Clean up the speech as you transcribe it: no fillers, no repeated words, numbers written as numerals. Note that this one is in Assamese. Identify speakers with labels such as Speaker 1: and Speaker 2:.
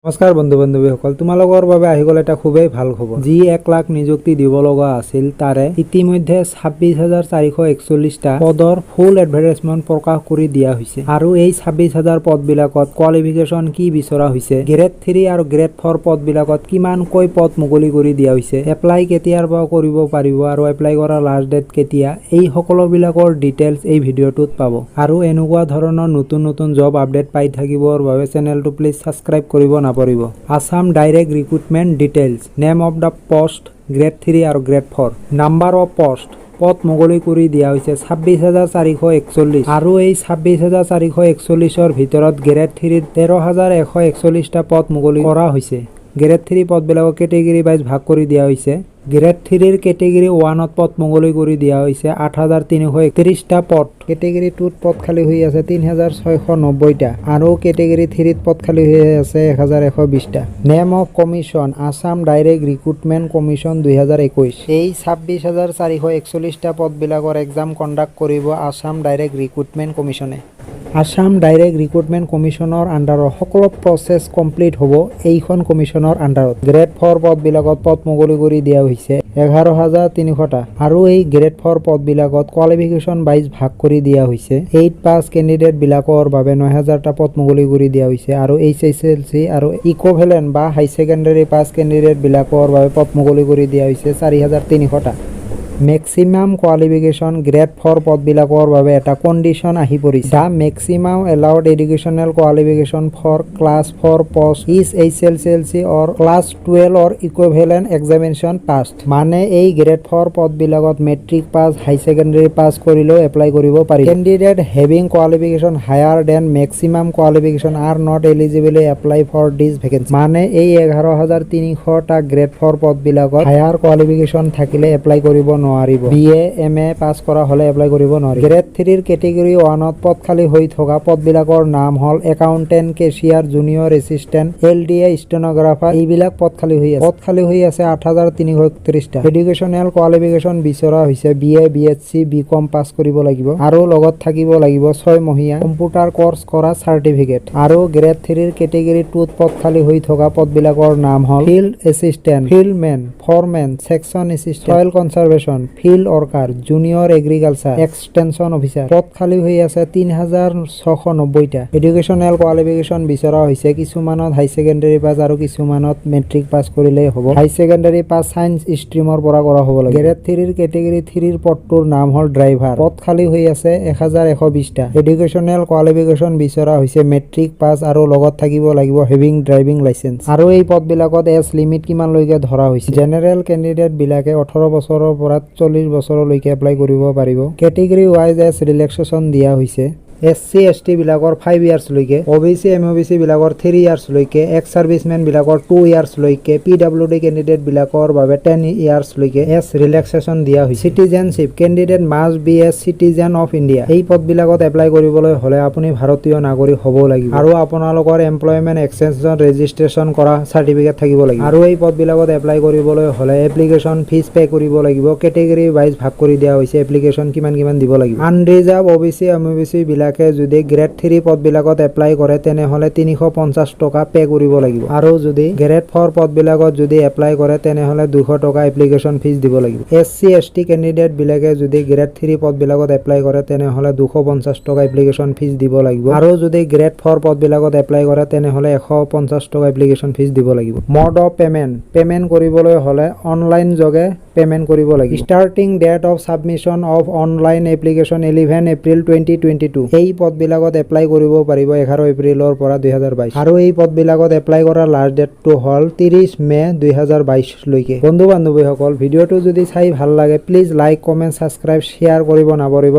Speaker 1: নমস্কাৰ বন্ধু বান্ধৱীসকল, তোমালোকৰ বাবে আহি গ'ল এটা খুবেই ভাল খবৰ। যি 1 লাখ নিযুক্তি দিব লগা আছিল তাৰে ইতিমধ্যে 26,441টা পদৰ ফুল এডভাৰটাইজমেণ্ট প্ৰকাশ কৰি দিয়া হৈছে। আৰু এই 26,000 পদবিলাকত কোৱালিফিকেশ্যন কি বিচৰা হৈছে, গ্ৰেড 3 আৰু গ্ৰেড 4 পদবিলাকত কিমানকৈ পদ মুকলি কৰি দিয়া হৈছে, এপ্লাই কেতিয়াৰ পৰা কৰিব পাৰিব আৰু এপ্লাই কৰাৰ লাষ্ট ডেট কেতিয়া, এই সকলোবিলাকৰ ডিটেইলছ এই ভিডিঅ'টোত পাব। আৰু এনেকুৱা ধৰণৰ নতুন নতুন জব আপডেট পাই থাকিবৰ বাবে চেনেলটো প্লিজ ছাবস্ক্ৰাইব কৰিব নাপাহৰিব। Assam direct recruitment details, name of the post, grade 3 আৰু গ্ৰেড 4, নাম্বাৰ অফ পোষ্ট, পদ মুকলি কৰি দিয়া হৈছে 26,441 আৰু এই 26,441ৰ ভিতৰত গ্ৰেড 3 13,141টা পদ মুকলি কৰা হৈছে। গ্ৰেড 3 পদবিলাকক কেটেগৰী ৱাইজ ভাগ কৰি দিয়া হৈছে। গ্ৰেড 3ৰ কেটেগৰী 1ত পদ মুকলি কৰি দিয়া হৈছে 8,331টা পদ। কেটেগৰী 2ত পদ খালী হৈ আছে 3,690টা আৰু কেটেগৰী 3ত পদ খালী হৈ আছে 1,120টা। Name of commission, Assam direct recruitment commission 2021। এই 26,441টা পদবিলাকৰ এক্সাম কণ্ডাক্ট কৰিব আসাম ডাইৰেক্ট ৰিক্ৰুটমেণ্ট কমিশ্যনে। আসাম ডাইৰেক্ট ৰিক্ৰুটমেণ্ট কমিশ্যনৰ আণ্ডাৰত সকলো প্ৰচেছ কমপ্লিট হ'ব এইখন কমিশ্যনৰ আণ্ডাৰত। গ্ৰেড 4 পদবিলাকত পদ মুকলি কৰি দিয়া হৈছে 11,300টা আৰু এই গ্ৰেড 4 পদবিলাকত কোৱালিফিকেশ্যন ৱাইজ ভাগ কৰি দিয়া হৈছে। 8 পাছ কেণ্ডিডেটবিলাকৰ বাবে 9,000টা পদ মুকলি কৰি দিয়া হৈছে আৰু HSLC আৰু ইকুইভেলেণ্ট বা হাই ছেকেণ্ডাৰী পাছ কেণ্ডিডেটবিলাকৰ বাবে পদ মুকলি কৰি দিয়া হৈছে 4,300টা। মেক্সিমাম কোৱালিফিকেশ্যন গ্ৰেড 4 পদবিলাকৰ বাবে এটা কণ্ডিশ্যন আহি পৰিছে। The maximum allowed educational qualification for class 4 post is HSLC or class 12 or equivalent examination passed. মানে এই গ্ৰেড 4 পদবিলাকত matric pass, high secondary pass কৰিলেও এপ্লাই কৰিব পাৰি। Candidate having qualification higher than maximum qualification are not eligible apply for this vacancy. মানে এই 11,300টা গ্ৰেড 4 পদবিলাকত হায়াৰ কোৱালিফিকেশ্যন থাকিলে এপ্লাই কৰিব নোৱাৰিব। BA MA পাছ কৰা হ'লে এপ্লাই কৰিব নোৱাৰিব। গ্ৰেড 3ৰ কেটেগৰী 1ত পদ খালী হৈ থকা পদবিলাকৰ নাম হ'ল accountant, cashier, junior assistant, LDA, stenographer, এইবিলাক পদ খালী হৈ আছে। পদ খালী হৈ আছে 8,331টা। এডুকেশ্যনেল কোৱালিফিকেশ্যন বিচৰা হৈছে BA, BSc, BCom পাছ কৰিব লাগিব আৰু লগত থাকিব লাগিব 6 মহীয়া কম্পিউটাৰ কৰ্চ কৰা চাৰ্টিফিকেট। আৰু গ্ৰেড 3ৰ কেটেগৰী 2ত পদ খালী হৈ থকা পদবিলাকৰ নাম হ'ল field assistant, fieldmen, foremen, section assistant, soil conservation, field worker, junior agriculture extension officer. পদ খালী হৈ আছে 3,690টা। এডুকেশ্যনেল কোৱালিফিকেশ্যন বিচৰা হৈছে কিছুমানত হাই ছেকেণ্ডাৰী পাছ আৰু কিছুমানত মেট্ৰিক পাছ কৰিলেই হ'ব। হাই ছেকেণ্ডাৰী পাছ ছায়েন্স ষ্ট্ৰীমৰ পৰা কৰা হ'ব লাগে। গ্ৰেড 3ৰ কেটেগৰী 3ৰ পদটোৰ নাম হ'ল ড্ৰাইভাৰ। পদ খালী হৈ আছে 1,120টা। এডুকেশ্যনেল কোৱালিফিকেশ্যন বিচৰা হৈছে মেট্ৰিক পাছ আৰু লগত থাকিব লাগিব হেভিং ড্ৰাইভিং লাইচেন্স। আৰু এই পদবিলাকত এজ লিমিট কিমানলৈকে ধৰা হৈছে। জেনেৰেল কেণ্ডিডেটবিলাকে 18 বছৰৰ পৰা 40 বছৰলৈকে এপ্লাই কৰিব পাৰিব। কেটেগৰী ৱাইজ এজ ৰিলেক্সেশ্যন দিয়া হৈছে। SC ST বিলাকৰ 5 ইয়াৰ্ছলৈকে, OBC MOBC বিলাকৰ 3 ইয়াৰ্ছলৈকে, এক্স ছাৰ্ভিচমেন বিলাকৰ 2 ইয়াৰ্ছলৈকে, PWD কেণ্ডিডেট বিলাকৰ বাবে 10 ইয়াৰ্ছলৈকে এজ ৰিলেক্সেশ্যন দিয়া হৈছে। Citizenship candidate must B a citizen of India. এই পদবিলাকত এপ্লাই কৰিবলৈ হ'লে আপুনি ভাৰতীয় নাগৰিক হ'ব লাগিব আৰু আপোনালোকৰ এমপ্লয়মেণ্ট এক্সচেঞ্জত ৰেজিষ্ট্ৰেশ্যন কৰা চাৰ্টিফিকেট থাকিব লাগিব। আৰু এই পদবিলাকত এপ্লাই কৰিবলৈ হ'লে এপ্লিকেশ্যন ফিজ পে' কৰিব লাগিব। কেটেগৰী ৱাইজ ভাগ কৰি দিয়া হৈছে এপ্লিকেশ্যন কিমান দিব লাগিব। আনৰিজাৰ্ভ OBC MOBC বিলাক যদি গ্ৰেড 3 পদবিলাকত এপ্লাই কৰে তেনেহ'লে 350 টকা পে' কৰিব লাগিব আৰু যদি গ্ৰেড 4 পদবিলাকত যদি এপ্লাই কৰে তেনেহ'লে 200 টকা এপ্লিকেশ্যন ফিজ দিব লাগিব। SC ST কেণ্ডিডেটবিলাকে যদি গ্ৰেড 3 পদবিলাকত এপ্লাই কৰে তেনেহ'লে 250 টকা এপ্লিকেশ্যন ফিজ দিব লাগিব আৰু যদি গ্ৰেড 4 পদবিলাকত এপ্লাই কৰে তেনেহ'লে 150 টকা এপ্লিকেশ্যন ফিজ দিব লাগিব। মড অফ পে'মেণ্ট কৰিবলৈ হ'লে অনলাইন যোগে পে'মেণ্ট কৰিব লাগিব। Starting date of submission of online application 11 April 2022। এই পদবিলাকত এপ্লাই কৰিব পাৰিব 11 এপ্ৰিলৰ পৰা 2022 আৰু এই পদবিলাকত এপ্লাই কৰাৰ লাষ্ট ডেটটো হ'ল 30 মে 2022লৈকে। বন্ধু বান্ধৱীসকল, ভিডিঅ'টো যদি চাই ভাল লাগে please like, comment, subscribe, share কৰিব নাপাহৰিব।